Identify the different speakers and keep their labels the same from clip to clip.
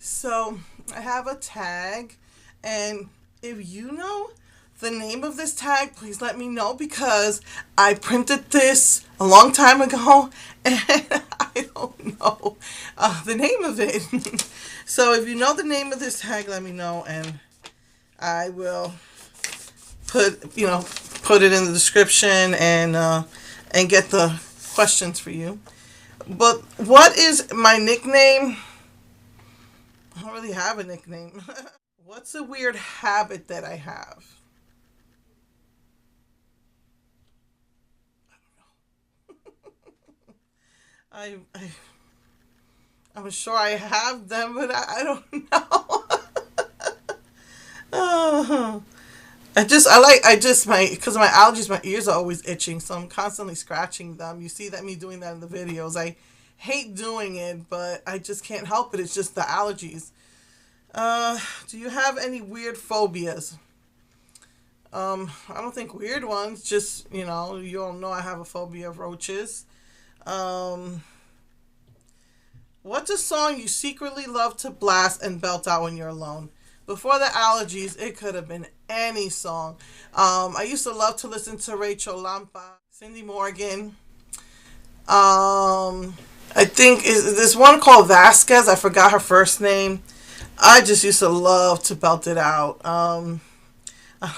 Speaker 1: So I have a tag, and if you know the name of this tag, please let me know because I printed this a long time ago and I don't know the name of it. So if you know the name of this tag, let me know and I will put it in the description and get the questions for you. But what is my nickname? I don't really have a nickname. What's a weird habit that I have? I I'm sure I have them, but I don't know. Oh. I just my because my allergies, my ears are always itching, so I'm constantly scratching them. You see that me doing that in the videos. I hate doing it, but I just can't help it. It's just the allergies. Do you have any weird phobias? I don't think weird ones. Just you all know I have a phobia of roaches. Um, what's a song you secretly love to blast and belt out when you're alone? Before the allergies, it could have been any song. I used to love to listen to Rachel Lampa, Cindy Morgan. I think is this one called Vasquez. I forgot her first name. I just used to love to belt it out. I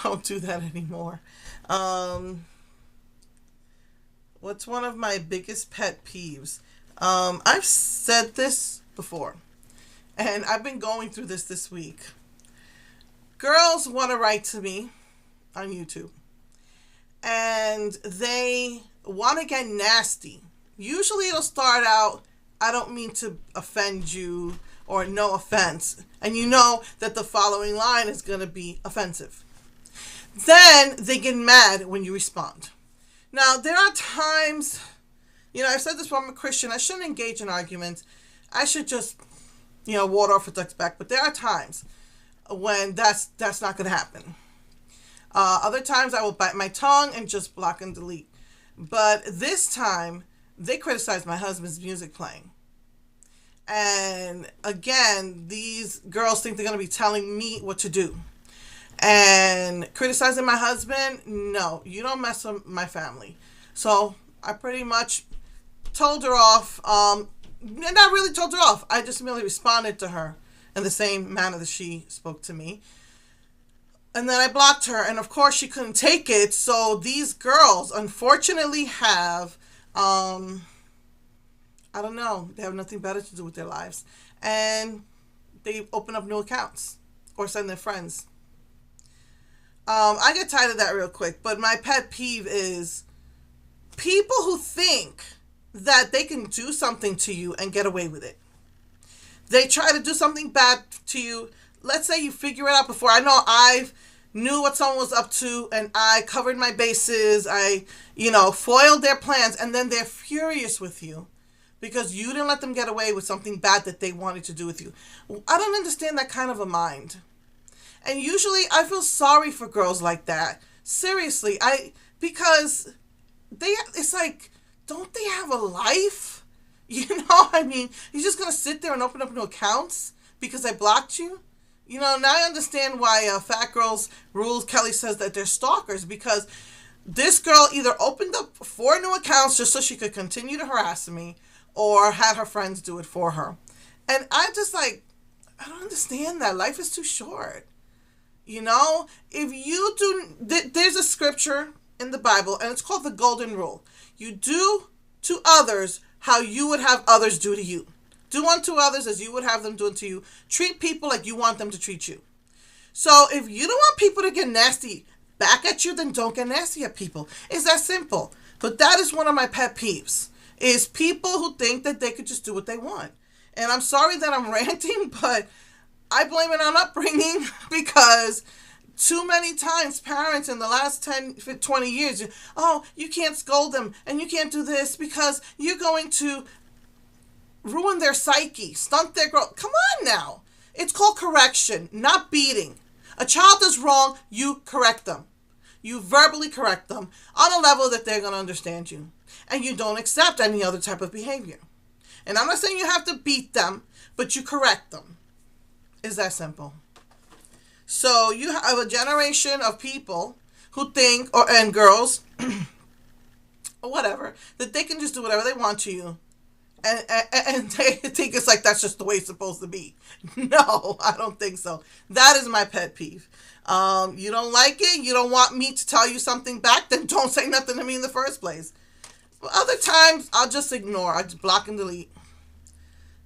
Speaker 1: don't do that anymore. Um, what's one of my biggest pet peeves? I've said this before, and I've been going through this week. Girls want to write to me on YouTube, and they want to get nasty. Usually it'll start out, I don't mean to offend you, or no offense. And you know that the following line is going to be offensive. Then they get mad when you respond. Now, there are times, I've said this before, I'm a Christian. I shouldn't engage in arguments. I should just, water off a duck's back. But there are times when that's not going to happen. Other times I will bite my tongue and just block and delete. But this time, they criticized my husband's music playing. And again, these girls think they're going to be telling me what to do. And criticizing my husband, no, you don't mess with my family. So I pretty much told her off. Not really told her off. I just merely responded to her in the same manner that she spoke to me. And then I blocked her. And of course, she couldn't take it. So these girls, unfortunately, have, I don't know, they have nothing better to do with their lives. And they open up new accounts or send their friends. I get tired of that real quick, but my pet peeve is people who think that they can do something to you and get away with it. They try to do something bad to you. Let's say you figure it out before. I know I've knew what someone was up to and I covered my bases. I, foiled their plans, and then they're furious with you because you didn't let them get away with something bad that they wanted to do with you. I don't understand that kind of a mind. And usually I feel sorry for girls like that. Seriously, because it's like, don't they have a life? I mean, you're just going to sit there and open up new accounts because I blocked you? Now I understand why Fat Girls Rules Kelly says that they're stalkers, because this girl either opened up 4 new accounts just so she could continue to harass me, or had her friends do it for her. And I'm just like, I don't understand that. Life is too short. If you do, there's a scripture in the Bible, and it's called the Golden Rule. You do to others how you would have others do to you. Do unto others as you would have them do unto you. Treat people like you want them to treat you. So if you don't want people to get nasty back at you, then don't get nasty at people. It's that simple. But that is one of my pet peeves, is people who think that they could just do what they want. And I'm sorry that I'm ranting, but I blame it on upbringing because too many times parents in the last 10, 20 years, you can't scold them and you can't do this because you're going to ruin their psyche, stunt their growth. Come on now. It's called correction, not beating. A child does wrong, you correct them. You verbally correct them on a level that they're going to understand you. And you don't accept any other type of behavior. And I'm not saying you have to beat them, but you correct them. is that simple. So you have a generation of people who think, and girls, or whatever, that they can just do whatever they want to you. And they think it's like that's just the way it's supposed to be. No, I don't think so. That is my pet peeve. You don't like it, you don't want me to tell you something back, then don't say nothing to me in the first place. But other times, I'll just ignore. I just block and delete.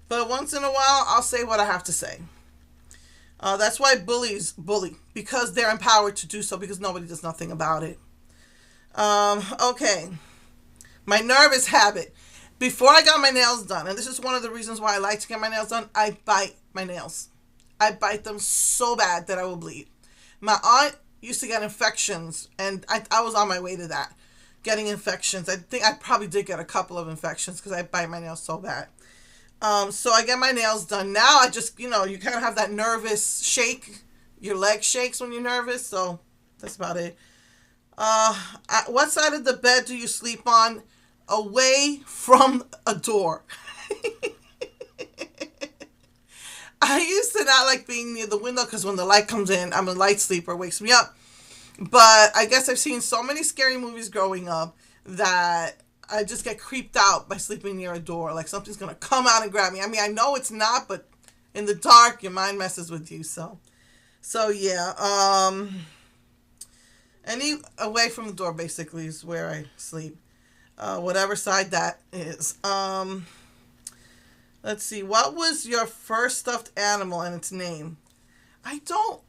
Speaker 1: But once in a while, I'll say what I have to say. That's why bullies bully, because they're empowered to do so, because nobody does nothing about it. Okay. My nervous habit. Before I got my nails done, and this is one of the reasons why I like to get my nails done, I bite my nails. I bite them so bad that I will bleed. My aunt used to get infections, and I was on my way to that, getting infections. I think I probably did get a couple of infections because I bite my nails so bad. So I get my nails done. Now I just, you kind of have that nervous shake. Your leg shakes when you're nervous, so that's about it. What side of the bed do you sleep on? Away from a door. I used to not like being near the window because when the light comes in, I'm a light sleeper, it wakes me up. But I guess I've seen so many scary movies growing up that I just get creeped out by sleeping near a door. Like something's going to come out and grab me. I mean, I know it's not, but in the dark, your mind messes with you. So yeah. Any away from the door basically is where I sleep. Whatever side that is. Let's see. What was your first stuffed animal and its name? I don't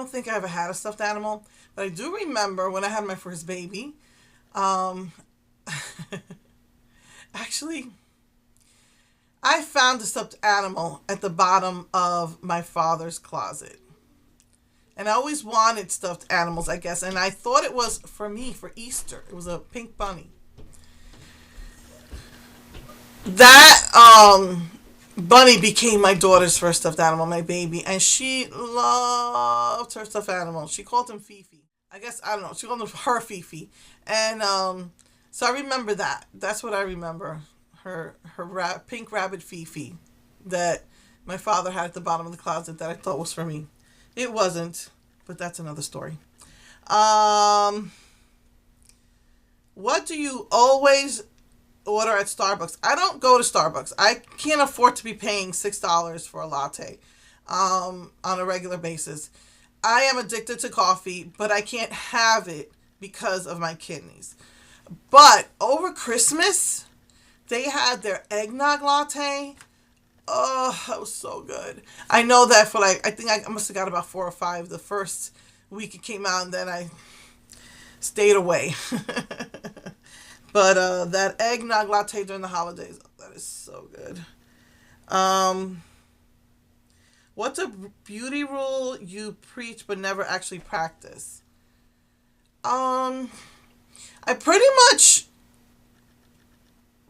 Speaker 1: think I ever had a stuffed animal, but I do remember when I had my first baby. Actually, I found a stuffed animal at the bottom of my father's closet. And I always wanted stuffed animals, I guess. And I thought it was for me, for Easter. It was a pink bunny. That bunny became my daughter's first stuffed animal, my baby. And she loved her stuffed animal. She called him Fifi. I guess, I don't know. She called him her Fifi. And so I remember that. That's what I remember. Her pink rabbit Fifi that my father had at the bottom of the closet that I thought was for me. It wasn't, but that's another story. What do you always order at Starbucks? I don't go to Starbucks. I can't afford to be paying $6 for a latte on a regular basis. I am addicted to coffee, but I can't have it because of my kidneys. But over Christmas, they had their eggnog latte. Oh, that was so good. I know that for I think I must have got about 4 or 5 the first week it came out, and then I stayed away. But that eggnog latte during the holidays, that is so good. What's a beauty rule you preach but never actually practice? I pretty much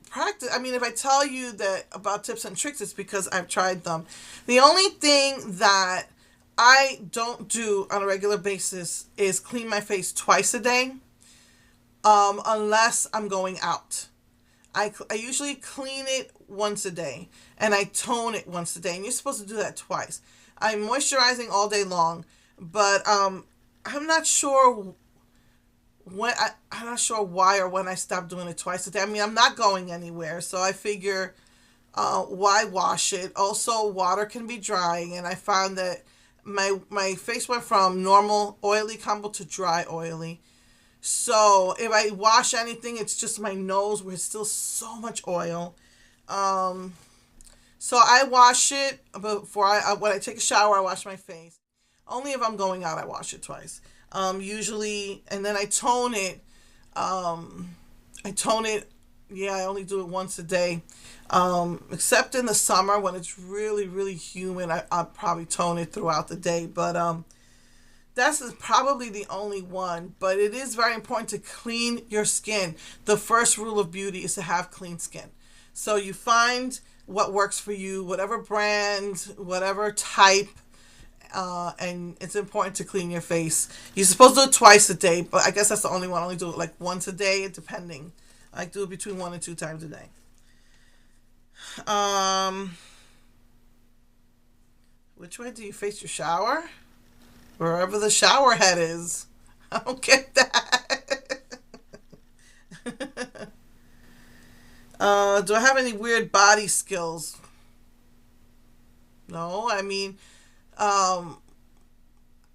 Speaker 1: practice. I mean, if I tell you that about tips and tricks, it's because I've tried them. The only thing that I don't do on a regular basis is clean my face twice a day, unless I'm going out. I usually clean it once a day, and I tone it once a day, and you're supposed to do that twice. I'm moisturizing all day long, but I'm not sure I'm not sure why or when I stopped doing it twice a day. I mean, I'm not going anywhere, so I figure, why wash it? Also, water can be drying, and I found that my face went from normal oily combo to dry oily. So if I wash anything, it's just my nose where it's still so much oil. So I wash it before when I take a shower. I wash my face. Only if I'm going out, I wash it twice. Usually, and then I tone it. Yeah, I only do it once a day. Except in the summer when it's really, really humid, I'll probably tone it throughout the day. But that's probably the only one. But it is very important to clean your skin. The first rule of beauty is to have clean skin. So you find what works for you, whatever brand, whatever type. And it's important to clean your face. You're supposed to do it twice a day, but I guess that's the only one. I only do it like once a day, depending. I do it between 1 and 2 times a day. Which way do you face your shower? Wherever the shower head is. I don't get that. Do I have any weird body skills? No, I mean, um,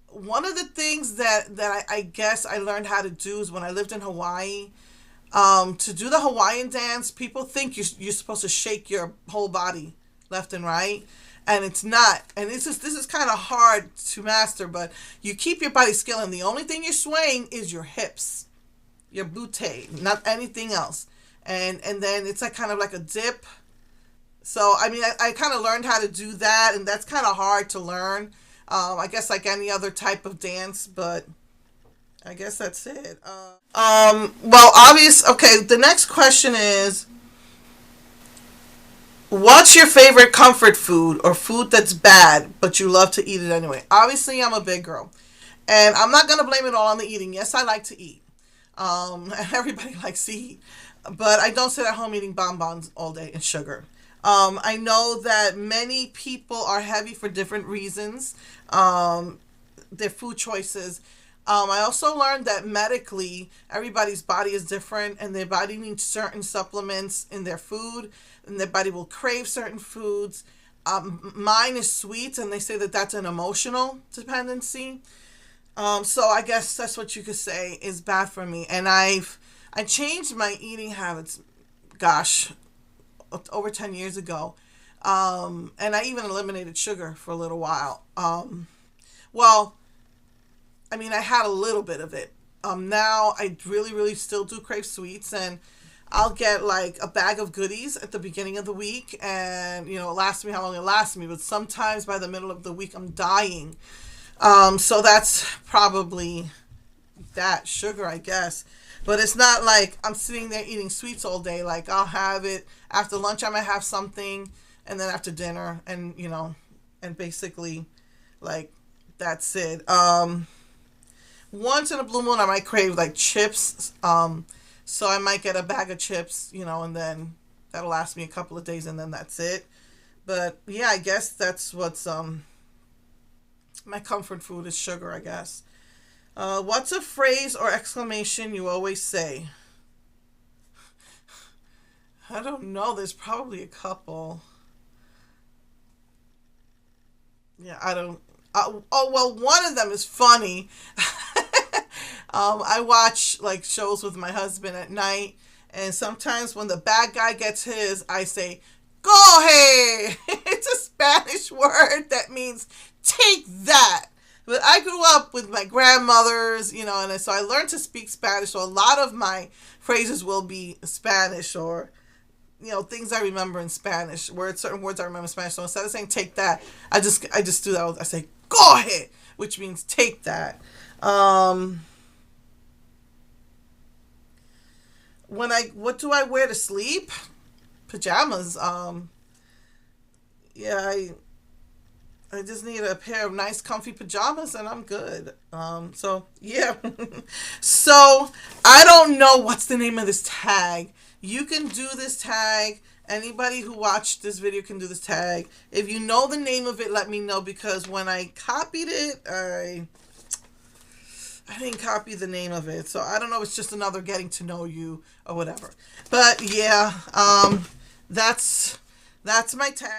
Speaker 1: one of the things that I guess I learned how to do is when I lived in Hawaii. To do the Hawaiian dance, people think you're supposed to shake your whole body left and right, and it's not. And this is kind of hard to master, but you keep your body still, and the only thing you're swaying is your hips, your butte, not anything else. And then it's like kind of like a dip. So I mean, I kind of learned how to do that, and that's kind of hard to learn. I guess like any other type of dance, but I guess that's it. Well, obvious. Okay, the next question is, what's your favorite comfort food or food that's bad but you love to eat it anyway? Obviously, I'm a big girl, and I'm not gonna blame it all on the eating. Yes, I like to eat. Everybody likes to eat, but I don't sit at home eating bonbons all day and sugar. I know that many people are heavy for different reasons. Their food choices. I also learned that medically, everybody's body is different and their body needs certain supplements in their food, and their body will crave certain foods. Mine is sweets, and they say that that's an emotional dependency. So I guess that's what you could say is bad for me. And I changed my eating habits, gosh, over 10 years ago. And I even eliminated sugar for a little while. Well, I mean, I had a little bit of it. Now I really, really still do crave sweets, and I'll get like a bag of goodies at the beginning of the week, and it lasts me how long it lasts me. But sometimes by the middle of the week, I'm dying. So that's probably that sugar, I guess. But it's not like I'm sitting there eating sweets all day. Like I'll have it after lunch. I might have something, and then after dinner, and and basically, like that's it. Once in a blue moon, I might crave like chips. So I might get a bag of chips, and then that'll last me a couple of days, and then that's it. But yeah, I guess that's what's my comfort food is sugar, I guess. What's a phrase or exclamation you always say? I don't know. There's probably a couple. Yeah, I don't. Oh well, one of them is funny. I watch like shows with my husband at night, and sometimes when the bad guy gets his, I say, "Coge." It's a Spanish word that means take that. But I grew up with my grandmothers, and so I learned to speak Spanish. So a lot of my phrases will be Spanish, or things I remember in Spanish, certain words I remember in Spanish. So instead of saying take that, I just do that. I say go ahead, which means take that. What do I wear to sleep? Pajamas. Yeah, I just need a pair of nice comfy pajamas and I'm good. So yeah. So I don't know what's the name of this tag. You can do this tag. Anybody who watched this video can do this tag. If you know the name of it, let me know, because when I copied it, I didn't copy the name of it. So I don't know if it's just another getting to know you or whatever. But yeah, that's my tag.